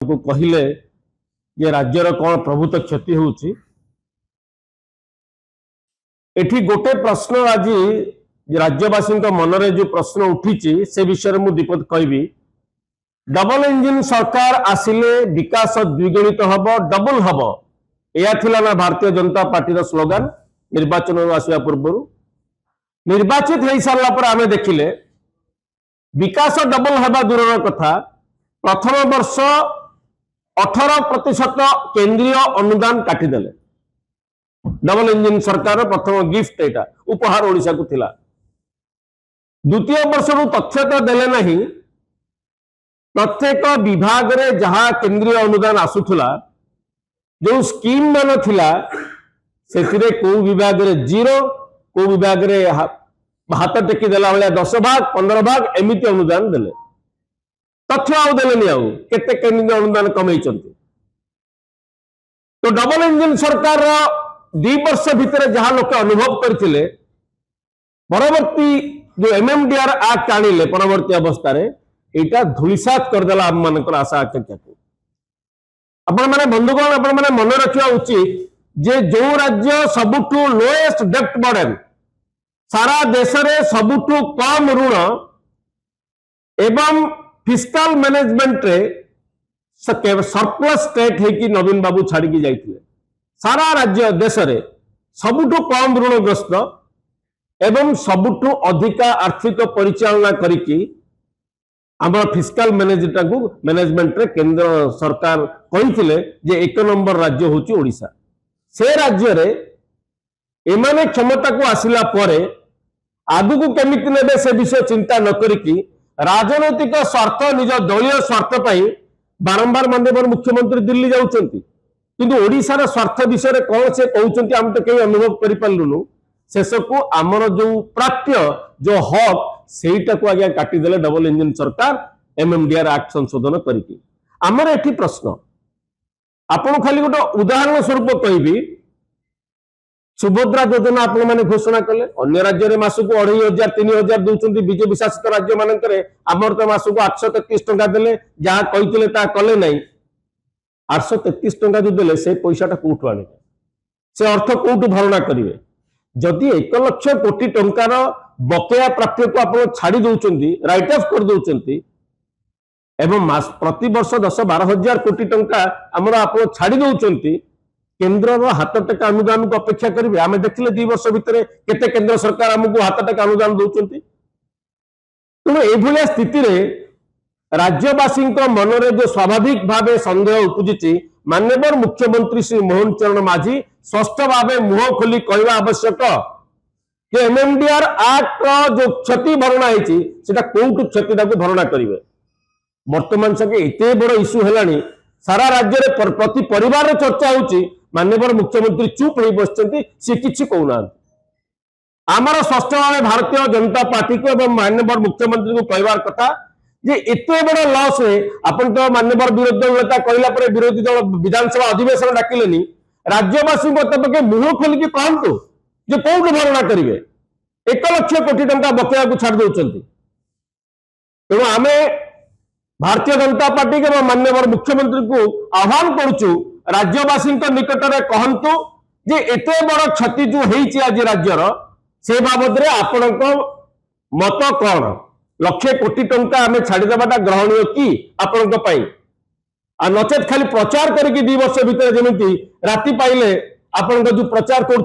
को कहले जे राज्यर कौन प्रभुत क्षति होउची एठी गोटे प्रश्न आज राज्यवासी मनरे जो प्रश्न उठी से विषय में दीपद कहबी डबल इंजिन सरकार आसिले विकास द्विगुणित हब डबल हब यह थिला ना भारतीय जनता पार्टी स्लोगान निर्वाचन आसवा पूर्व निर्वाचित हो सारा पर आमे देखिले विकास डबल हवा दूर कथा प्रथम वर्ष 18% केंद्रीय अनुदान काटिदेले डबल इंजिन सरकार प्रथम गिफ्ट एटा उपहार ओडिशा को थिला द्वितीय वर्ष तथ्य तो देले नहीं प्रत्येक विभाग रे जहां केंद्रीय अनुदान आसुथला जो स्कीम मान थिला सेथिरे को विभाग रे जीरो को विभाग रे हाथ टेकी देला वाला 10 भाग 15 भाग एमिति अनुदान देले तथ्य आउ देलेनी आउ केते केंद्रीय अनुदान कमैचंती तो डबल इंजिन सरकार 2 वर्ष भितर जहां लोक अनुभव करथिले परवर्ती जो एमएमडीआर एक्ट आनिले परवर्ती अवस्था रे एटा धुलिसात कर देला हम मानकर आशा आकांक्षा को अपन माने बंधुगण अपन माने मन रखिया उचित जे जो राज्य सबुठु लोएस्ट डेप्ट बर्डन सारा देश रे सबुठु कम ऋण एवं फिस्काल मैनेजमेंट रे सरप्लस स्टेट है कि नवीन बाबू छाड़ी की जाइथिले सारा राज्य देश रे सबुठु कम ऋणग्रस्त एवं सबुठु अधिका आर्थिक परिचालना करिकी आमर फिस्काल मैनेजमेंट रे केंद्र सरकार कहिथिले जे 1 नंबर राज्य होची ओडिशा से राज्य रे एमाने क्षमता को आसिला परे आगु को केमिति नेबे से विषय चिंता न करिकी राजनैतिक स्वार्थ निज दलीय स्वार्थ पाई बारंबार माननीय मुख्यमंत्री दिल्ली जाउचंती किंतु ओडिशा रे स्वार्थ विषय रे कोन से कहउचंती हम तो केही अनुभव करि पालुनु शेष को आमर जो प्राप्य जो हक सेटा को आगे काटी देले डबल इंजिन सरकार एमएमडीआर एक्ट संशोधन करिकी आमर एठी प्रश्न आपण खाली गोटे उदाहरण स्वरूप कहबी सुभद्रा योजना आपण माने घोषणा कले अन्य राज्य रे मासको 2500 3000 दउचंती बीजेपी शासित राज्य मानकरे आमर तो मासको 833 टका देले जहां कहितले ता कले नै 833 टका जो देले से पैसाटा कोठु आने से अर्थ कोठु भरणा करिवे जदि 1 लाख कोटी टंकार बकेया प्राप्य को आपण छाड़ी दउचंती राइट ऑफ कर दउचंती एवं मास प्रति वर्ष 10-12 हजार कोटी टंका हमर आपण छाड़ी दउचंती केंद्र हाथ टेका अनुदान को अपेक्षा करेंगे आम देखिले 2 वर्ष भितर केते केंद्र सरकार हमको हाथ टेका अनुदान दउचंती तेणु एभलिया स्थिति रे राज्यवासी मनरे जो स्वाभाविक भाव संदेह उपजुची माननीय मुख्यमंत्री श्री मोहन चरण माझी स्पष्ट भाव मुह खोली कहवा आवश्यक कि एमएमडीआर एक्ट जो क्षति भरणा होती कोटू क्षति भरणा करेंगे वर्तमान संगे एते बड़ इश्यू है सारा राज्य में प्रति परिवार चर्चा होची माननीय मुख्यमंत्री चुप हो बसचंती से किछि कहूना आमर स्पष्ट भाव भारतीय जनता पार्टी को एवं माननीय मुख्यमंत्री को कहवार कथा जे एते बड़ लॉस रे अपन तो माननीय विरोधी दल नेता कहला पर विरोधी दल विधानसभा अधिवेशन डाकिलेनी राज्यवासी के मुह खोलिकी कहतु जे कोउठ भरणा करेंगे 1 लाख कोटी टंका बकेया को छाड़ दउचंती तेणु आमे भारतीय जनता पार्टी के माननीय मुख्यमंत्री को आह्वान करुचु राज्यवासी निकट में कहतु जे एते बड़ क्षति जो होईची आज राज्यर से बाबद आपण मत कौन 1 लाख कोटी टंका आमे छाड़देवाटा ग्रहणीय कि आपण नचेत खाली प्रचार करके 2 वर्ष भितर जमी राति पाइले आपण जो प्रचार कर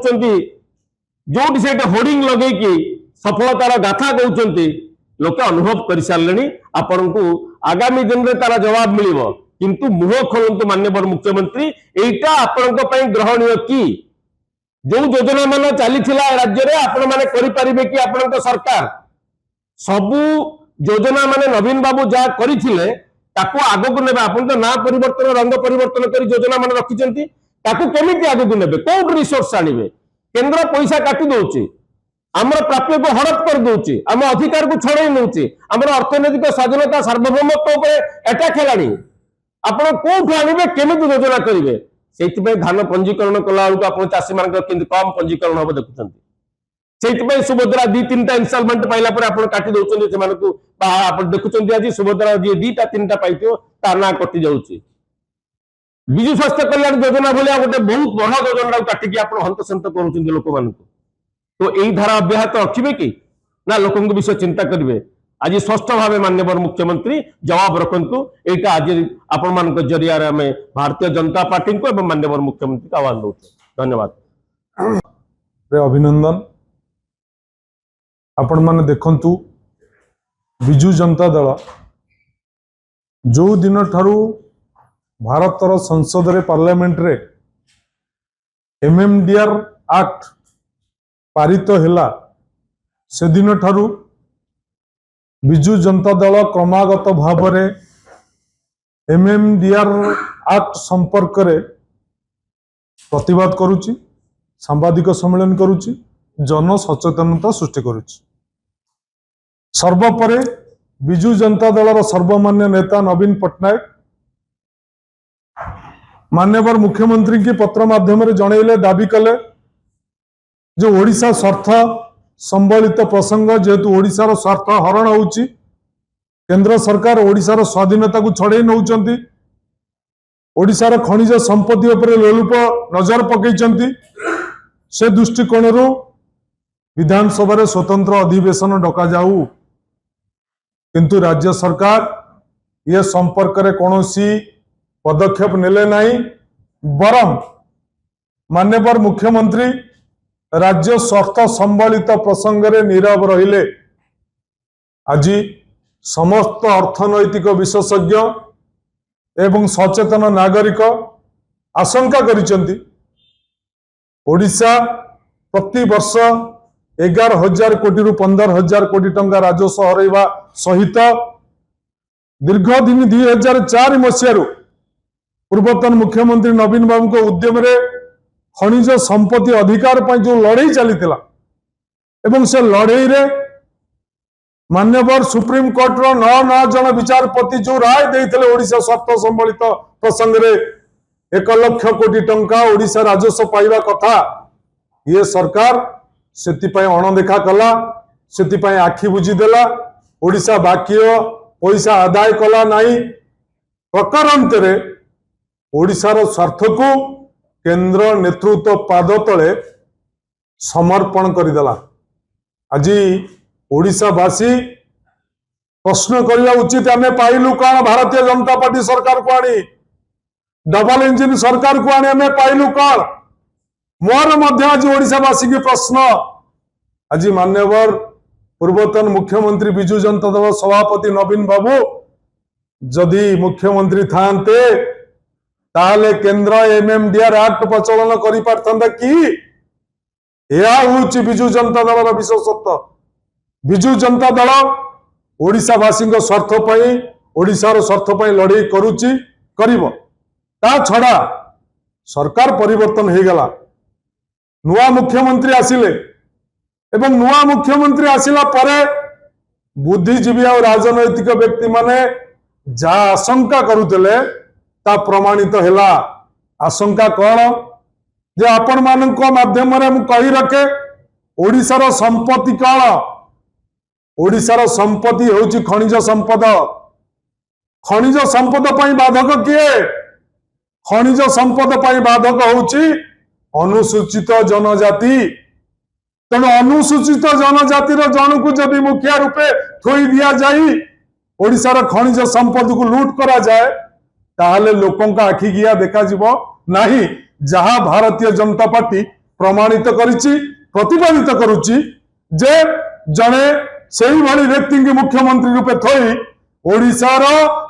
जो से होर्डिंग लगे सफलतार गाथा कहते लोक अनुभव कर सारे आपण को आगामी दिन में तार जवाब मिल किंतु मुह खोलतु माननीय मुख्यमंत्री एटा आपण ग्रहणीय कि जो योजना मान चली राज्य में आपण मैंने करें कि आपण सरकार सबू योजना माने नवीन बाबू जहाँ करथिले ताको आगो को नेबे आपण तो ना परिवर्तन रंग परिवर्तन करी योजना मान रखिचंती ताको केमिति आगो को नेबे कोड रिसोर्स आनिबे केंद्र पैसा काटी दउची हमर प्राप्य को हड़प कर दउची हम अधिकार को छड़ाई नउची हमर अर्थनैतिक स्वाधीनता सार्वभौमत्व ऊपर अटैक हेलानी आपण कोठ आनिबे केमिति योजना करिवे सेति पे धान पंजीकरण कला को आपण चासी मान किंतु कम पंजीकरण हो देखुचंती सेति पे सुभद्रा 2-3टा इंस्टॉलमेंट पाइला पर आपण काटी दउचंती से मानकु आपण देखुचंती आज सुभद्रा जे 2टा 3टा पाइथियो ता ना कटि जाउची विजु स्वास्थ्य कल्याण योजना भाया गोटे बहुत बड़ योजना काटिकी आप हंतसंत कर लोक मान तो यही धारा अब्याहत रखिए कि ना लोक विषय चिंता करेंगे आज स्पष्ट भाव माननीय मुख्यमंत्री जवाब रखु यहाँ आज आपण मान जरिया आम भारतीय जनता पार्टी को माननीय मुख्यमंत्री को आह्वान दौर धन्यवाद अभिनंदन आपण माने देखंतु विजु जनता दल जो दिन ठारू भारतर संसद रे पार्लियामेंट रे एमएमडीआर एक्ट पारित हैला से दिन ठारू विजु जनता दल क्रमागत भाव रे एमएमडीआर एक्ट संपर्क रे प्रतिवाद करुची सांबादिक सम्मेलन करुची जन सचेतनता सृष्टि करुची सर्वपरे विजु जनता दलर सर्वमान्य नेता नवीन पट्टनायक मान्यवर मुख्यमंत्री की पत्र माध्यम जनइले दाबी कले जो ओडिशा स्वार्थ संबलित प्रसंग जेहेतु ओडिशार स्वार्थ हरण होउची केंद्र सरकार ओडिशार स्वाधीनता को छड़े नौचंती ओडिशार खनिज संपत्ति उपरे लोलुप नजर पकईचंती से दृष्टिकोण विधानसभा रे स्वतंत्र अधिवेशन डका जाऊ किंतु राज्य सरकार ये संपर्क रे कौनसी पदक्षेप नेले नहीं बरम मान्यवर मुख्यमंत्री राज्य स्वार्थ संबलित प्रसंग रे नीरव रहिले आज समस्त अर्थनैतिक विशेषज्ञ एवं सचेतन नागरिक आशंका करिसेंती ओडिशा प्रति वर्ष 11,000 कोटी रु 15,000 कोटी टंका राजस्व हरइबा सहित दीर्घ दिन 2004 मसीह पूर्वतन मुख्यमंत्री नवीन बाबू को उद्यम रे खनिज संपत्ति अधिकार पर जो लड़ाई चली एवं से लड़ाई रे मान्यवर सुप्रीम कोर्ट रो 9 जन विचारपति जो राय देते ओडिशा स्वार्थ संबलित प्रसंग रे 1 लाख कोटी टंका ओडिशा राजस्व पाइबा कथा ये सरकार सेतिपाई अणदेखा कला सेतिपाई आखि बुझीदेला ओडिशा बाकी पैसा आदाय कला नहीं प्रकारांत रे ओडिशार स्वार्थ को केंद्र नेतृत्व पाद तले समर्पण करदेला आज ओडिशावासी प्रश्न करने उचित आम पाइलु कौन भारतीय जनता पार्टी सरकार को आनी डबल इंजिन सरकार को आनी आम पाइलु कौन मोर मध्य आज ओडिशावासी की प्रश्न आज मान्यवर पूर्वतन मुख्यमंत्री विजु जनता दल सभापति नवीन बाबू जदि मुख्यमंत्री थांते ताहले केंद्र एमएमडीआर एक्ट प्रचलन करि पारथंदा कि यह होउची विजु जनता दल विशेषत्व विजु जनता दल ओडिशावासी स्वार्थ पई ओडिशार स्वार्थ पई लड़ाई करुची करिवो ता छड़ा सरकार परिवर्तन हो गला नुआ मुख्यमंत्री आसिले एवं नुआ मुख्यमंत्री आसिला परे बुद्धिजीवी और राजनैतिक व्यक्ति माने जा आशंका करुतले ता प्रमाणित हैला आशंका कौन जे आपण मानक माध्यम रे मु कहि रखे ओडिशार संपत्ति कौन ओडिशार संपत्ति होउची खनिज संपद पई बाधक किए खनिज संपद पई बाधक होउची अनुसूचित जनजाति तेणु अनुसूचित जनजाति जन को जदि मुखिया रूपे थोई दिया जाई ओडिशार खनिज संपद को लूट करा जाए ताहले लोकों का आखि गिया देखा जीवो नहीं जहां भारतीय जनता पार्टी प्रमाणित करिछि प्रतिपादित करुछि जे जने सेही भली व्यक्ति की मुख्यमंत्री रूपे थोई ओडिशार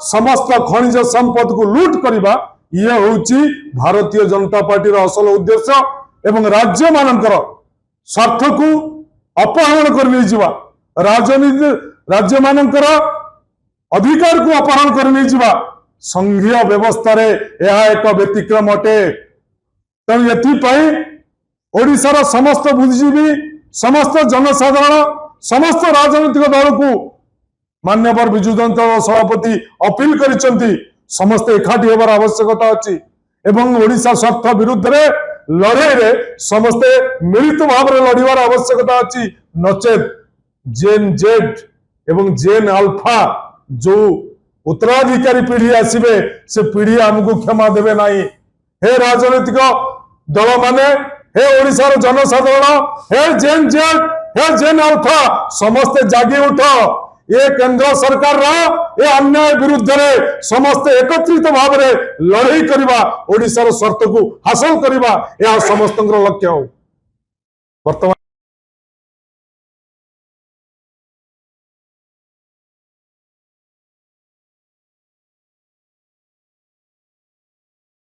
समस्त खनिज संपद को लूट करिबा ये होउछि भारतीय जनता पार्टी असल उद्देश्य एवं राज्य मानकर स्वार्थ को अपहरण कर नहीं राजनीति राज्य मानकर अधिकार को अपहरण कर नहीं संघीय व्यवस्था रे यह एक व्यतिक्रम अटे तेणु एथिपाई ओडिशार समस्त बुद्धिजीवी समस्त जनसाधारण समस्त राजनीतिक दल को मान्यवर विजु जनता दल सभापति अपील करिसेंती समस्त एकाठी होबार आवश्यकता अछि एवं ओडिशा स्वार्थ विरुद्ध रे लड़ाई रे समस्ते मिलित भाव रे लड़ीबार आवश्यकता अछि नचेत जेन जेड एवं जेन अल्फा जो उत्तराधिकारी पीढ़ी आसबे से पीढ़ी आमको क्षमा देवे नहीं। हे राजनीतिक दल माने, हे ओडिशार जनसाधारण, हे जेन जेन, हे जेन उठ, समस्ते जागी उठ। ये केंद्र सरकार ये अन्याय विरुद्ध रे समस्ते एकत्रित भाव में लड़ाई करवा, ओडिशार स्वार्थ को हासिल करवा, यह समस्त लक्ष्य हो। वर्तमान